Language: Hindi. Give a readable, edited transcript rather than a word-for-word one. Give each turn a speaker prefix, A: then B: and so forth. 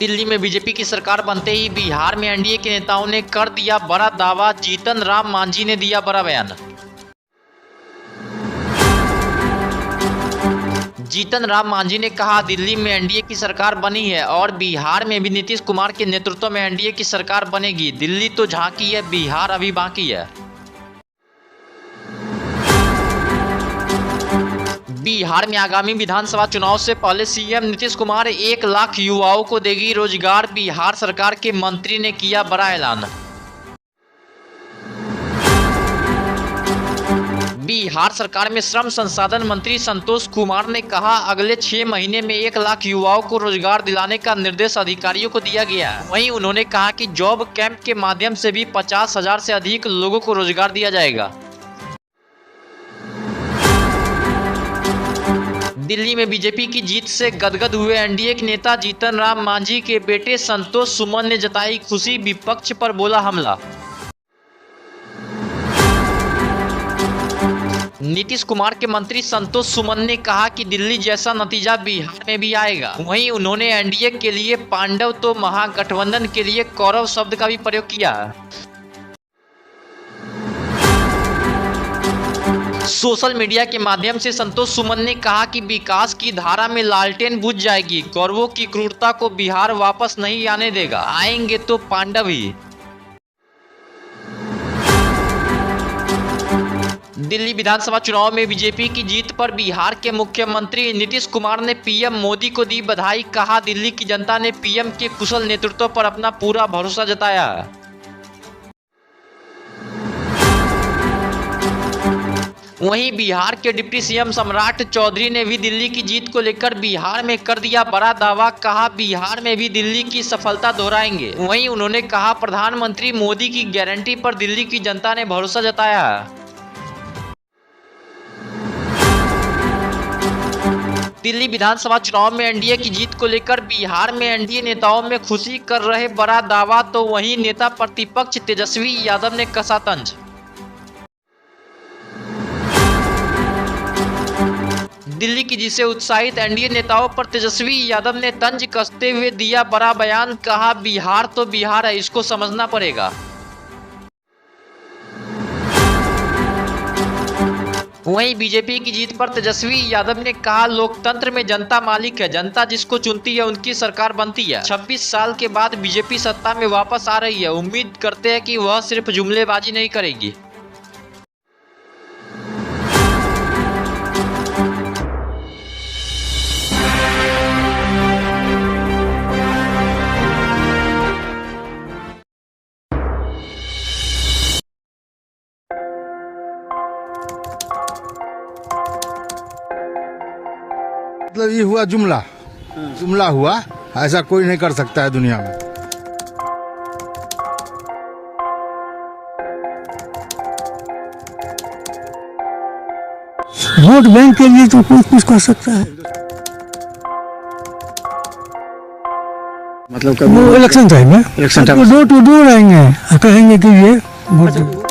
A: दिल्ली में बीजेपी की सरकार बनते ही बिहार में एनडीए के नेताओं ने कर दिया बड़ा दावा। जीतन राम मांझी ने दिया बड़ा बयान। जीतन राम मांझी ने कहा, दिल्ली में एनडीए की सरकार बनी है और बिहार में भी नीतीश कुमार के नेतृत्व में एनडीए की सरकार बनेगी। दिल्ली तो झांकी है, बिहार अभी बाकी है। बिहार में आगामी विधानसभा चुनाव से पहले सीएम नीतीश कुमार 1 लाख युवाओं को देगी रोजगार। बिहार सरकार के मंत्री ने किया बड़ा ऐलान। बिहार सरकार में श्रम संसाधन मंत्री संतोष कुमार ने कहा, अगले 6 महीने में 1 लाख युवाओं को रोजगार दिलाने का निर्देश अधिकारियों को दिया गया है। वहीं उन्होंने कहा कि जॉब कैंप के माध्यम से भी 50,000 से अधिक लोगों को रोजगार दिया जाएगा। दिल्ली में बीजेपी की जीत से गदगद हुए एनडीए के नेता जीतन राम मांझी के बेटे संतोष सुमन ने जताई खुशी। विपक्ष पर बोला हमला। नीतीश कुमार के मंत्री संतोष सुमन ने कहा कि दिल्ली जैसा नतीजा बिहार में भी आएगा। वहीं उन्होंने एनडीए के लिए पांडव तो महागठबंधन के लिए कौरव शब्द का भी प्रयोग किया। सोशल मीडिया के माध्यम से संतोष सुमन ने कहा कि विकास की धारा में लालटेन बुझ जाएगी। कौरवों की क्रूरता को बिहार वापस नहीं आने देगा, आएंगे तो पांडव ही। दिल्ली विधानसभा चुनाव में बीजेपी की जीत पर बिहार के मुख्यमंत्री नीतीश कुमार ने पीएम मोदी को दी बधाई। कहा, दिल्ली की जनता ने पीएम के कुशल नेतृत्व पर अपना पूरा भरोसा जताया। वहीं बिहार के डिप्टी सीएम सम्राट चौधरी ने भी दिल्ली की जीत को लेकर बिहार में कर दिया बड़ा दावा। कहा, बिहार में भी दिल्ली की सफलता दोहराएंगे। वहीं उन्होंने कहा, प्रधानमंत्री मोदी की गारंटी पर दिल्ली की जनता ने भरोसा जताया। दिल्ली विधानसभा चुनाव में एनडीए की जीत को लेकर बिहार में एनडीए नेताओं में खुशी कर रहे बड़ा दावा, तो वहीं नेता प्रतिपक्ष तेजस्वी यादव ने कसा तंज। दिल्ली की जीत से उत्साहित एनडीए नेताओं पर तेजस्वी यादव ने तंज कसते हुए दिया बड़ा बयान। कहा, बिहार तो बिहार है, इसको समझना पड़ेगा। वहीं बीजेपी की जीत पर तेजस्वी यादव ने कहा, लोकतंत्र में जनता मालिक है, जनता जिसको चुनती है उनकी सरकार बनती है। 26 साल के बाद बीजेपी सत्ता में वापस आ रही है। उम्मीद करते हैं कि वह सिर्फ जुमलेबाजी नहीं करेगी।
B: मतलब ये हुआ जुमला हुआ, ऐसा कोई नहीं कर सकता है दुनिया में।
C: वोट बैंक के लिए तो कोई कुछ कर सकता है। मतलब वो इलेक्शन टाइम है, election time door to door आएंगे, कहेंगे कि ये वोट